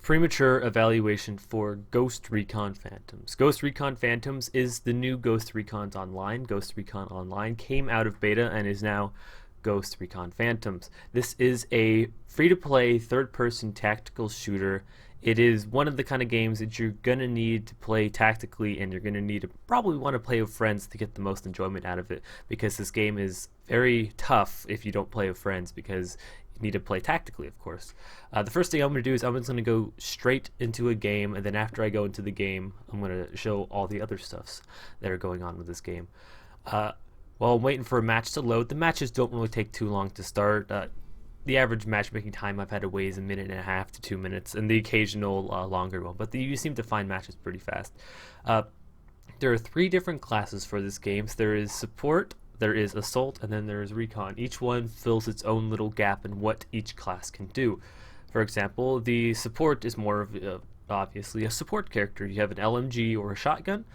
Premature evaluation for Ghost Recon Phantoms. Ghost Recon Phantoms is the new Ghost Recon Online. Ghost Recon Online came out of beta and is now Ghost Recon Phantoms. This is a free-to-play third-person tactical shooter. It is one of the kind of games that you're going to need to play tactically, and you're going to need to probably want to play with friends to get the most enjoyment out of it, because this game is very tough if you don't play with friends, because you need to play tactically, of course. The first thing I'm going to do is I'm just going to go straight into a game, and then after I go into the game, I'm going to show all the other stuffs that are going on with this game. While I'm waiting for a match to load, the matches don't really take too long to start. The average matchmaking time I've had to wait is 1.5 to 2 minutes, and the occasional longer one, but you seem to find matches pretty fast. There are 3 different classes for this game. There is support, there is assault, and then there is recon. Each one fills its own little gap in what each class can do. For example, the support is more of obviously a support character. You have an LMG or a shotgun.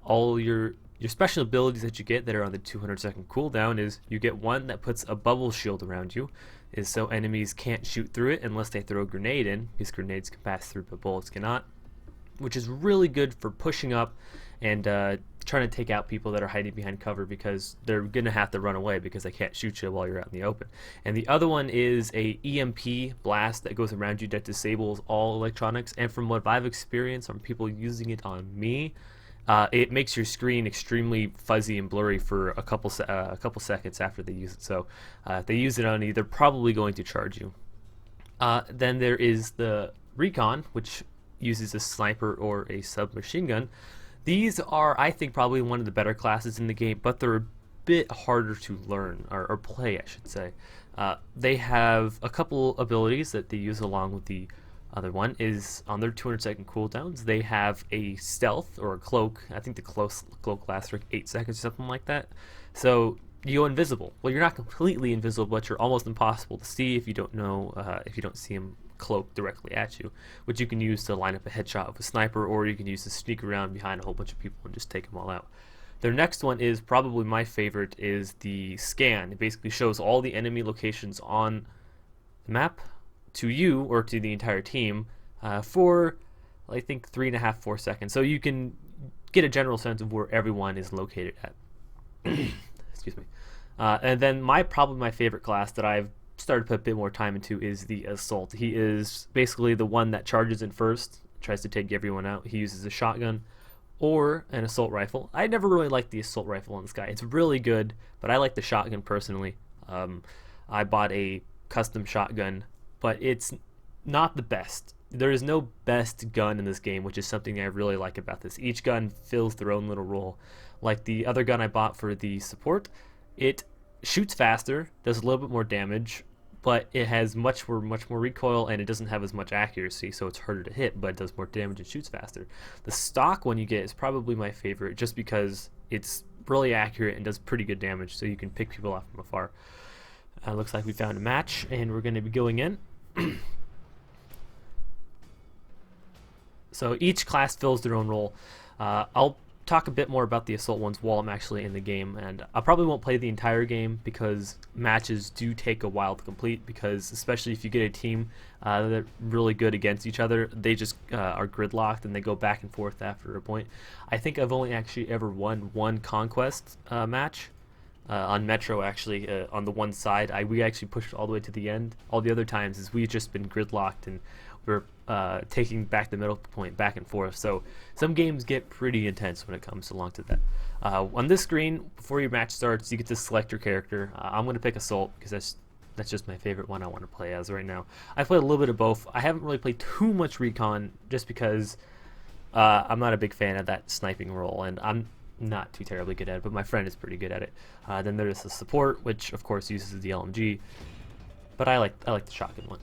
All your special abilities that you get that are on the 200-second cooldown is you get one that puts a bubble shield around you, is so enemies can't shoot through it unless they throw a grenade in, because grenades can pass through but bullets cannot, which is really good for pushing up and trying to take out people that are hiding behind cover, because they're going to have to run away because they can't shoot you while you're out in the open. And the other one is a EMP blast that goes around you that disables all electronics, and from what I've experienced from people using it on me, it makes your screen extremely fuzzy and blurry for a couple seconds after they use it. So if they use it on you, they're probably going to charge you. Then there is the Recon, which uses a sniper or a submachine gun. These are, I think, probably one of the better classes in the game, but they're a bit harder to learn, or play, I should say. They have a couple abilities that they use along with the other one. Is on their 200-second cooldowns, they have a stealth or a cloak. I think the cloak lasts for 8 seconds or something like that. So you go invisible. Well, you're not completely invisible, but you're almost impossible to see if you don't know, if you don't see him cloak directly at you, which you can use to line up a headshot with a sniper, or you can use to sneak around behind a whole bunch of people and just take them all out. Their next one is probably my favorite, is the scan. It basically shows all the enemy locations on the map to you or to the entire team for, I think, 3.5 4 seconds, so you can get a general sense of where everyone is located at. Excuse me. And then probably my favorite class that I've started to put a bit more time into is the assault. He is basically the one that charges in first, tries to take everyone out. He uses a shotgun or an assault rifle. I never really liked the assault rifle on this guy. It's really good, but I like the shotgun personally. I bought a custom shotgun, but it's not the best. There is no best gun in this game, which is something I really like about this. Each gun fills their own little role. Like the other gun I bought for the support, it shoots faster, does a little bit more damage, but it has much more recoil, and it doesn't have as much accuracy, so it's harder to hit, but it does more damage and shoots faster. The stock one you get is probably my favorite, just because it's really accurate and does pretty good damage, so you can pick people off from afar. Looks like we found a match, and we're going to be going in. So each class fills their own role. I'll talk a bit more about the assault ones while I'm actually in the game, and I probably won't play the entire game because matches do take a while to complete, because especially if you get a team that's really good against each other, they just are gridlocked and they go back and forth after a point. I think I've only actually ever won one conquest match on Metro, actually, on the one side. We actually pushed all the way to the end. All the other times is we've just been gridlocked and we're taking back the middle point back and forth. So some games get pretty intense when it comes along to that. On this screen, before your match starts, you get to select your character. I'm going to pick Assault because that's just my favorite one I want to play as right now. I've played a little bit of both. I haven't really played too much Recon just because I'm not a big fan of that sniping role, and I'm not too terribly good at it, but my friend is pretty good at it. Then there's the support, which of course uses the LMG, but I like the shotgun one.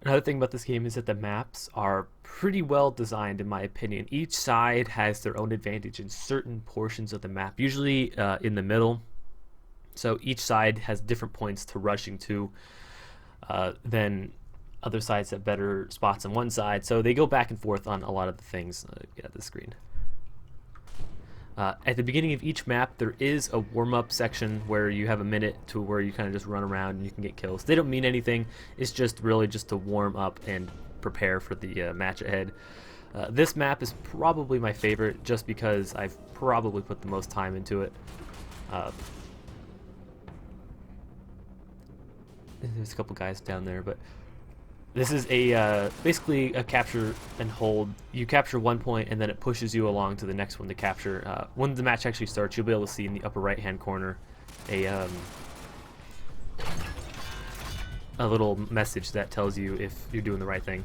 Another thing about this game is that the maps are pretty well designed, in my opinion. Each side has their own advantage in certain portions of the map, usually in the middle. So each side has different points to rushing to than other sides have better spots on one side, so they go back and forth on a lot of the things. Get out the screen. At the beginning of each map, there is a warm-up section where you have a minute to where you kind of just run around and you can get kills. They don't mean anything. It's just really just to warm up and prepare for the match ahead. This map is probably my favorite just because I've probably put the most time into it. There's a couple guys down there, but this is a basically a capture and hold. You capture one point and then it pushes you along to the next one to capture. When the match actually starts, you'll be able to see in the upper right hand corner a little message that tells you if you're doing the right thing.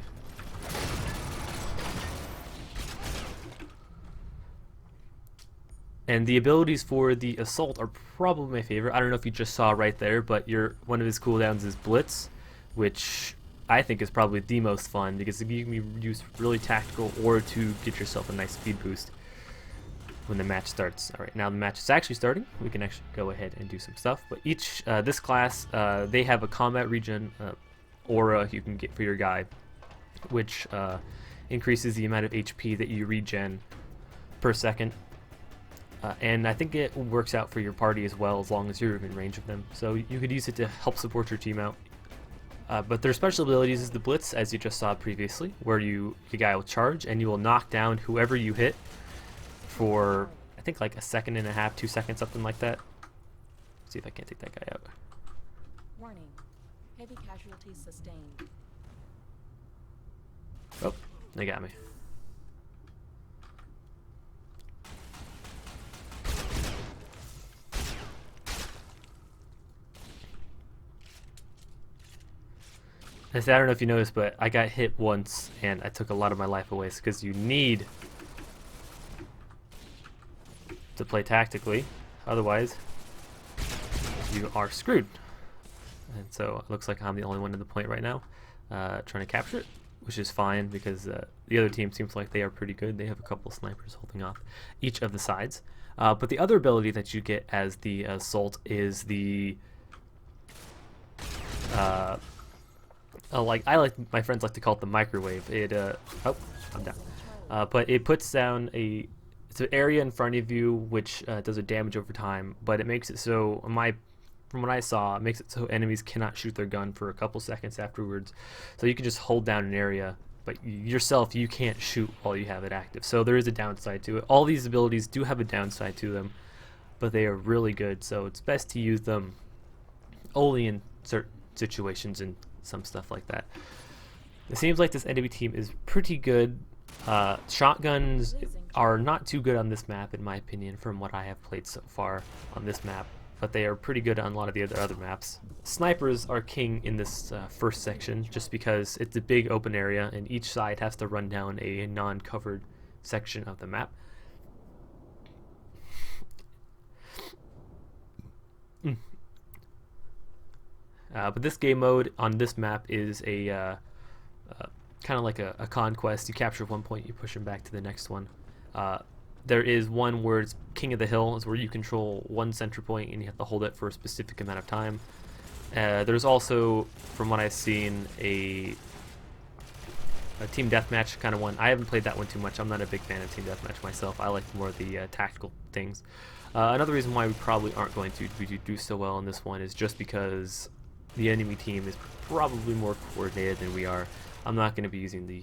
And the abilities for the assault are probably my favorite. I don't know if you just saw right there, but one of his cooldowns is Blitz, which I think is probably the most fun because you can be used really tactical or to get yourself a nice speed boost when the match starts. All right, now the match is actually starting. We can actually go ahead and do some stuff. But each this class, they have a combat regen aura you can get for your guy, which increases the amount of HP that you regen per second. And I think it works out for your party as well, as long as you're in range of them. So you could use it to help support your team out. But their special abilities is the Blitz, as you just saw previously, where the guy will charge and you will knock down whoever you hit for, I think, like a second and a half, 2 seconds, something like that. Let's see if I can't take that guy out. Warning. Heavy casualties sustained. Oh, they got me. I don't know if you noticed, but I got hit once and I took a lot of my life away because you need to play tactically, otherwise you are screwed. And so it looks like I'm the only one in the point right now trying to capture it, which is fine because the other team seems like they are pretty good. They have a couple snipers holding off each of the sides. But the other ability that you get as the assault is the my friends like to call it the microwave. It oh, I'm down. But it puts down it's an area in front of you which does a damage over time, but it makes it so from what I saw, it makes it so enemies cannot shoot their gun for a couple seconds afterwards. So you can just hold down an area, but yourself you can't shoot while you have it active. So there is a downside to it. All these abilities do have a downside to them, but they are really good. So it's best to use them only in certain situations and some stuff like that. It seems like this enemy team is pretty good. Shotguns are not too good on this map, in my opinion, from what I have played so far on this map, but they are pretty good on a lot of the other maps. Snipers are king in this first section, just because it's a big open area and each side has to run down a non-covered section of the map. But this game mode on this map is a kind of like a conquest. You capture one point, you push them back to the next one. There is one where it's King of the Hill, is where you control one center point and you have to hold it for a specific amount of time. There's also, from what I've seen, a team deathmatch kind of one. I haven't played that one too much. I'm not a big fan of team deathmatch myself. I like more of the tactical things. Another reason why we probably aren't going to do so well in this one is just because the enemy team is probably more coordinated than we are. I'm not going to be using the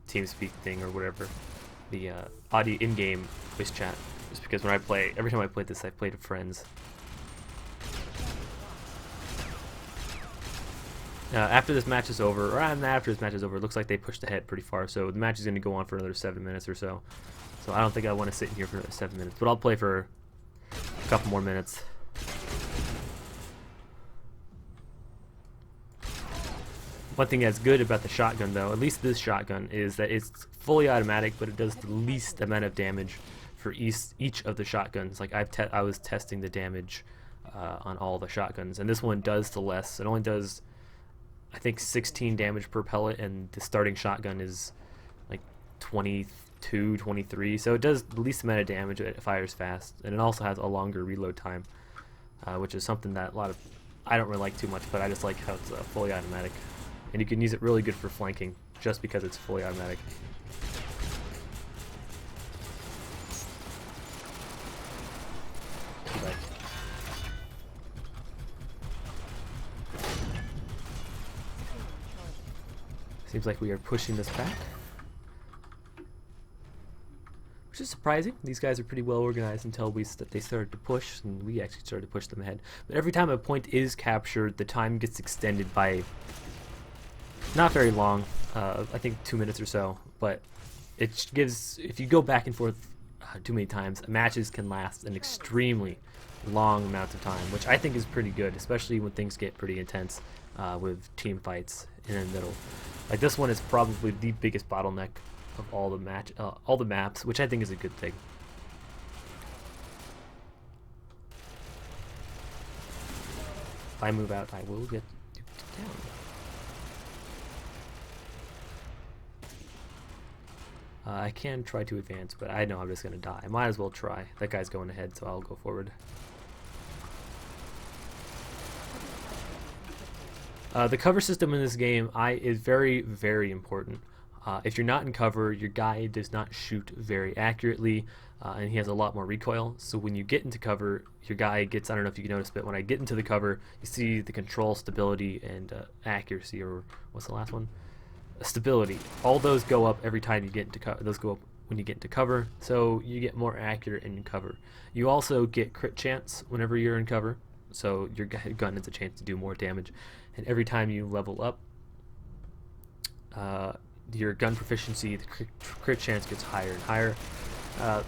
TeamSpeak thing or whatever, the audio in-game voice chat, just because when I play, every time I play this, I play with friends. After this match is over, or after this match is over, it looks like they pushed ahead pretty far, so the match is going to go on for another 7 minutes or so. So I don't think I want to sit in here for another 7 minutes, but I'll play for a couple more minutes. One thing that's good about the shotgun, though, at least this shotgun, is that it's fully automatic, but it does the least amount of damage for each of the shotguns. Like I was testing the damage on all the shotguns, and this one does the less. It only does, I think, 16 damage per pellet, and the starting shotgun is like 22, 23. So it does the least amount of damage. It fires fast, and it also has a longer reload time, which is something that I don't really like too much, but I just like how it's fully automatic. and you can use it really good for flanking just because it's fully automatic. Like, seems like we are pushing this back, which is surprising. These guys are pretty well organized until they started to push, and we actually started to push them ahead. But every time a point is captured, the time gets extended by not very long, I think 2 minutes or so, but it gives, if you go back and forth too many times, matches can last an extremely long amount of time, which I think is pretty good, especially when things get pretty intense with team fights in the middle. Like this one is probably the biggest bottleneck of all the maps, which I think is a good thing. If I move out, I will get duped down. I can try to advance, but I know I'm just going to die. I might as well try. That guy's going ahead, so I'll go forward. The cover system in this game is very, very important. If you're not in cover, your guy does not shoot very accurately, and he has a lot more recoil. So when you get into cover, your guy gets, I don't know if you can notice, but when I get into the cover, you see the control, stability, and accuracy, or what's the last one? Stability. All those go up every time you get into cover. Those go up when you get into cover, so you get more accurate in cover. You also get crit chance whenever you're in cover, so your gun has a chance to do more damage. And every time you level up, your gun proficiency, the crit chance gets higher and higher.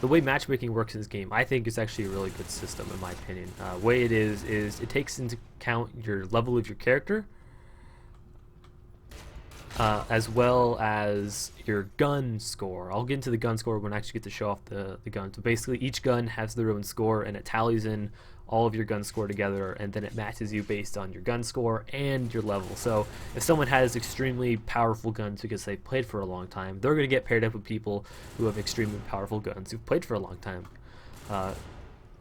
The way matchmaking works in this game, I think, is actually a really good system in my opinion. The way it is it takes into account your level of your character, as well as your gun score. I'll get into the gun score when I actually get to show off the gun. So basically each gun has their own score, and it tallies in all of your gun score together, and then it matches you based on your gun score and your level. So if someone has extremely powerful guns because they've played for a long time, they're going to get paired up with people who have extremely powerful guns who've played for a long time,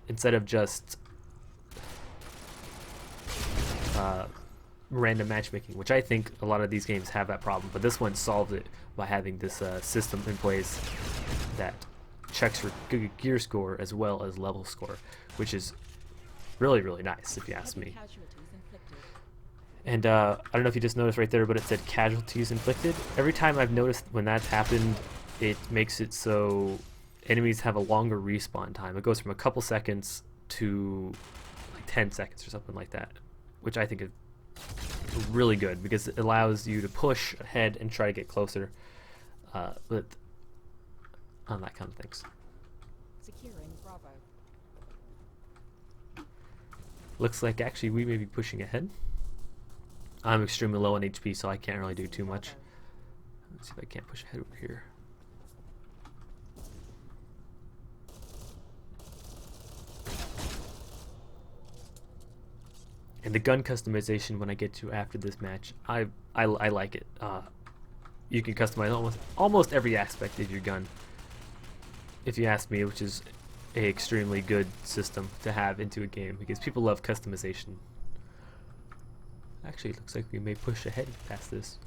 instead of just random matchmaking, which I think a lot of these games have that problem, but this one solved it by having this system in place that checks for gear score as well as level score, which is really, really nice if you ask me. And I don't know if you just noticed right there, but it said casualties inflicted. Every time I've noticed when that's happened, it makes it so enemies have a longer respawn time. It goes from a couple seconds to like 10 seconds or something like that, which I think is really good because it allows you to push ahead and try to get closer on that kind of things. Securing Bravo. Looks like actually we may be pushing ahead. I'm extremely low on HP, so I can't really do too much. Let's see if I can't push ahead over here. And the gun customization when I get to after this match, I like it. You can customize almost every aspect of your gun, if you ask me, which is a extremely good system to have into a game because people love customization. Actually, it looks like we may push ahead past this.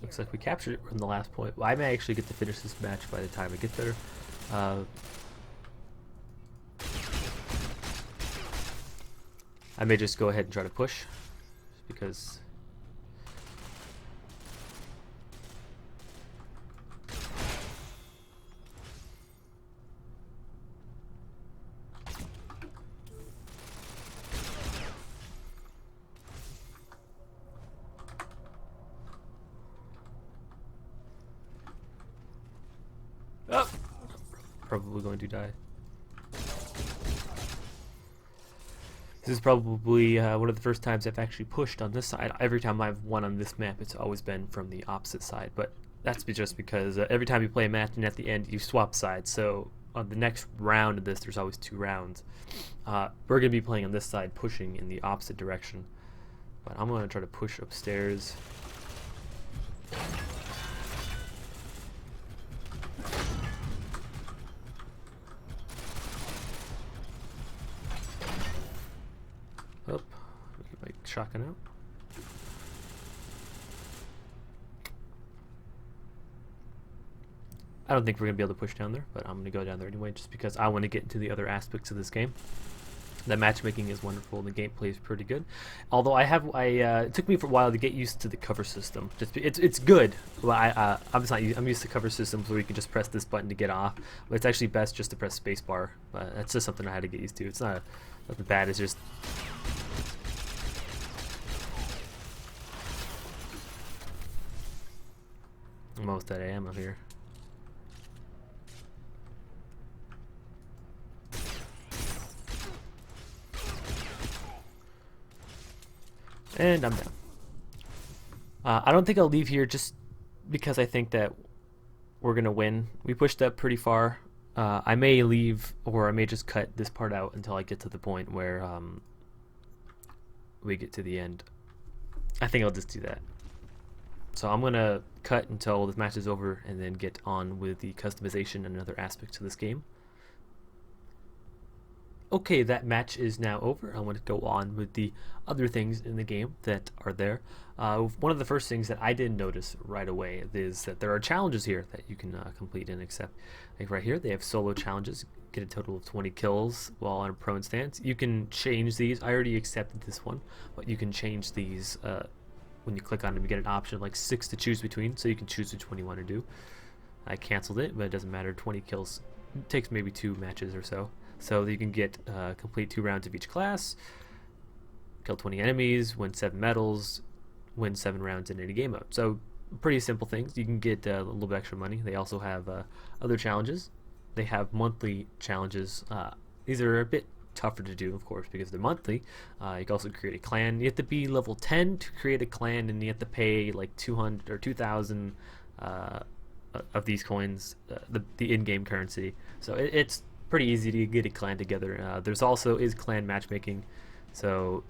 Looks like we captured it from the last point. Well, I may actually get to finish this match by the time I get there. I may just go ahead and try to push, because probably going to die. This is probably one of the first times I've actually pushed on this side. Every time I've won on this map, it's always been from the opposite side, but that's just because every time you play a match and at the end you swap sides, so on the next round of this there's always 2 rounds. We're going to be playing on this side, pushing in the opposite direction, but I'm going to try to push upstairs. Oh, get my shotgun out. I don't think we're going to be able to push down there, but I'm going to go down there anyway just because I want to get into the other aspects of this game. The matchmaking is wonderful, and the gameplay is pretty good. Although it took me for a while to get used to the cover system. It's good. Well, I'm used to cover systems where you can just press this button to get off, but it's actually best just to press spacebar. But that's just something I had to get used to. It's not nothing bad. It's just I'm almost out of ammo here. And I'm down. I don't think I'll leave here just because I think that we're going to win. We pushed up pretty far. I may leave, or I may just cut this part out until I get to the point where we get to the end. I think I'll just do that. So I'm going to cut until this match is over and then get on with the customization and other aspects of this game. Okay, that match is now over. I want to go on with the other things in the game that are there. One of the first things that I didn't notice right away is that there are challenges here that you can complete and accept. Like right here, they have solo challenges. Get a total of 20 kills while on a prone stance. You can change these. I already accepted this one, but you can change these when you click on them. You get an option like 6 to choose between, so you can choose which one you want to do. I canceled it, but it doesn't matter. 20 kills. It takes maybe 2 matches or so. So you can get complete 2 rounds of each class, kill 20 enemies, win 7 medals, win 7 rounds in any game mode. So pretty simple things. You can get a little bit extra money. They also have other challenges. They have monthly challenges. These are a bit tougher to do, of course, because they're monthly. You can also create a clan. You have to be level 10 to create a clan, and you have to pay like 200 or 2,000 of these coins, the in-game currency. So it's pretty easy to get a clan together. There's also clan matchmaking, so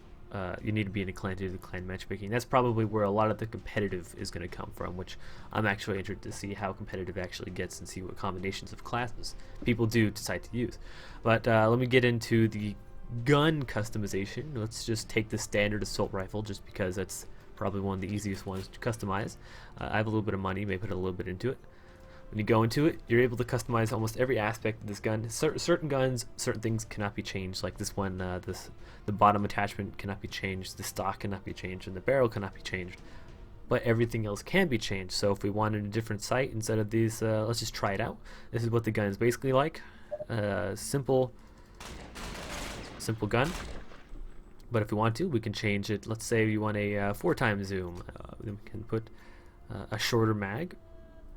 you need to be in a clan to do the clan matchmaking. That's probably where a lot of the competitive is going to come from, which I'm actually interested to see how competitive it actually gets and see what combinations of classes people do decide to use. But let me get into the gun customization. Let's just take the standard assault rifle just because that's probably one of the easiest ones to customize. I have a little bit of money, may put a little bit into it. When you go into it, you're able to customize almost every aspect of this gun. Certain guns, certain things cannot be changed, like this one. The bottom attachment cannot be changed, the stock cannot be changed, and the barrel cannot be changed. But everything else can be changed. So if we wanted a different sight instead of these, let's just try it out. This is what the gun is basically like. Simple gun. But if we want to, we can change it. Let's say you want a 4x zoom. Then we can put a shorter mag.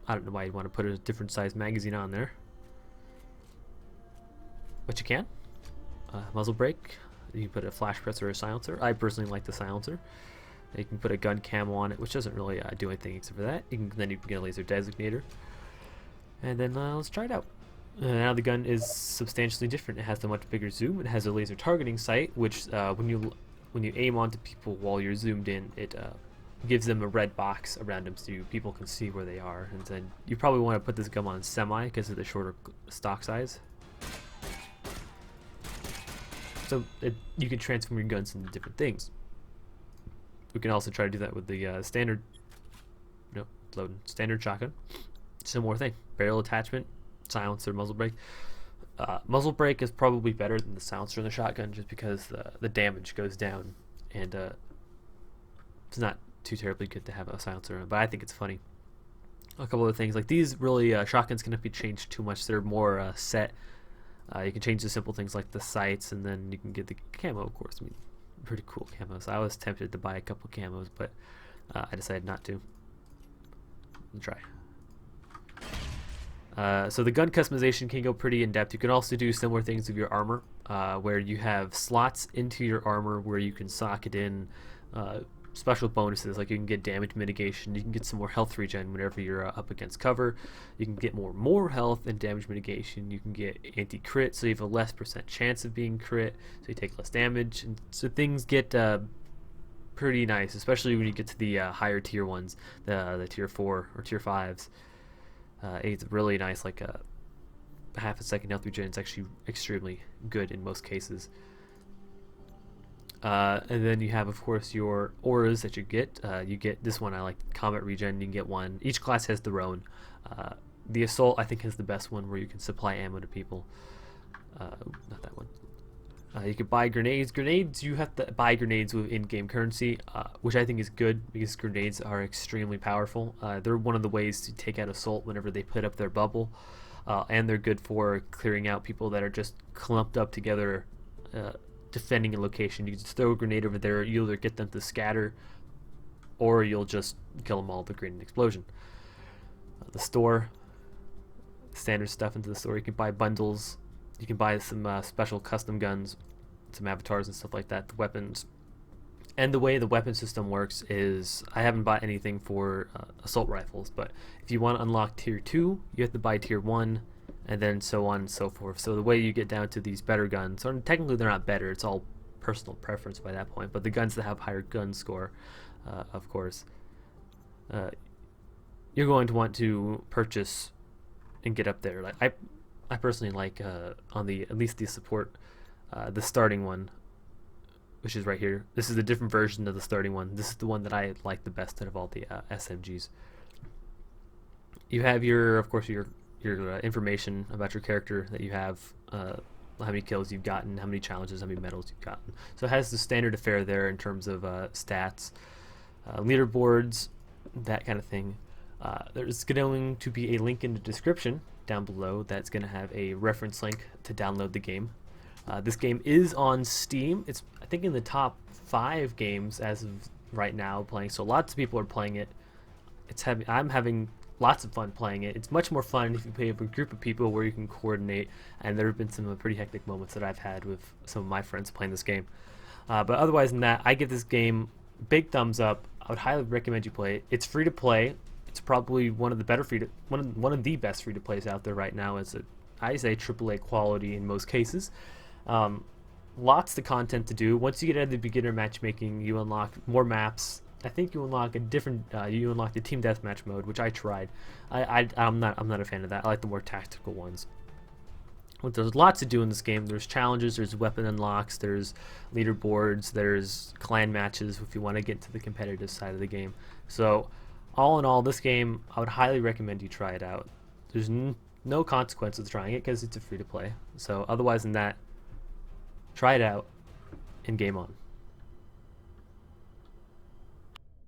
I don't know why you'd want to put a different size magazine on there, but you can. Muzzle brake. You can put a flash press or a silencer. I personally like the silencer. You can put a gun camo on it, which doesn't really do anything except for that. Then you can get a laser designator, and then let's try it out. Now the gun is substantially different. It has a much bigger zoom. It has a laser targeting sight, which when you aim onto people while you're zoomed in, it gives them a red box around them so people can see where they are. And then you probably want to put this gun on semi because of the shorter stock size. So you can transform your guns into different things. We can also try to do that with the standard shotgun. Similar thing. Barrel attachment, silencer, muzzle brake. Muzzle brake is probably better than the silencer in the shotgun just because the damage goes down, and it's not too terribly good to have a silencer on, but I think it's funny. A couple of things like these really shotguns cannot be changed too much. They're more set. You can change the simple things like the sights, and then you can get the camo, of course. I mean, pretty cool camos. I was tempted to buy a couple camos, but I decided not to. Let's try. So the gun customization can go pretty in depth. You can also do similar things with your armor, where you have slots into your armor where you can socket in special bonuses, like you can get damage mitigation, you can get some more health regen whenever you're up against cover, you can get more health and damage mitigation, you can get anti-crit, so you have a less % chance of being crit, so you take less damage, and so things get pretty nice, especially when you get to the higher tier ones, the tier 4 or tier 5s. It's really nice, like a half a second health regen is actually extremely good in most cases. And then you have, of course, your auras that you get. You get this one, I like combat regen. You can get one. Each class has their own. The assault, I think, is the best one, where you can supply ammo to people. Not that one. You can buy grenades. Grenades, you have to buy grenades with in-game currency, which I think is good because grenades are extremely powerful. They're one of the ways to take out assault whenever they put up their bubble, and they're good for clearing out people that are just clumped up together, defending a location. You can just throw a grenade over there. You either get them to scatter, or you'll just kill them all with a grenade explosion. The store, standard stuff into the store. You can buy bundles. You can buy some special custom guns, some avatars and stuff like that, the weapons. And the way the weapon system works is, I haven't bought anything for assault rifles, but if you want to unlock tier 2, you have to buy tier 1, and then so on and so forth. So the way you get down to these better guns, or technically they're not better, it's all personal preference by that point, but the guns that have higher gun score, of course, you're going to want to purchase and get up there. Like I personally like on the, at least the support, the starting one, which is right here. This is a different version of the starting one. This is the one that I like the best out of all the SMGs. You have your, of course, your information about your character that you have, how many kills you've gotten, how many challenges, how many medals you've gotten. So it has the standard affair there in terms of stats, leaderboards, that kind of thing. There's going to be a link in the description down below that's going to have a reference link to download the game. This game is on Steam. It's, I think, in the top 5 games as of right now playing, so lots of people are playing it. I'm having lots of fun playing it. It's much more fun if you play with a group of people where you can coordinate, and there have been some pretty hectic moments that I've had with some of my friends playing this game. But otherwise than that, I give this game big thumbs up. I would highly recommend you play it. It's free to play. It's probably one of the better one of the best free to plays out there right now. I say AAA quality in most cases. Lots of content to do. Once you get out of the beginner matchmaking, you unlock more maps. I think you unlock a different. You unlock the team deathmatch mode, which I tried. I'm not a fan of that. I like the more tactical ones. But there's lots to do in this game. There's challenges, there's weapon unlocks, there's leaderboards, there's clan matches if you want to get to the competitive side of the game. So all in all, this game, I would highly recommend you try it out. There's no consequences trying it because it's a free to play. So otherwise than that, try it out and game on.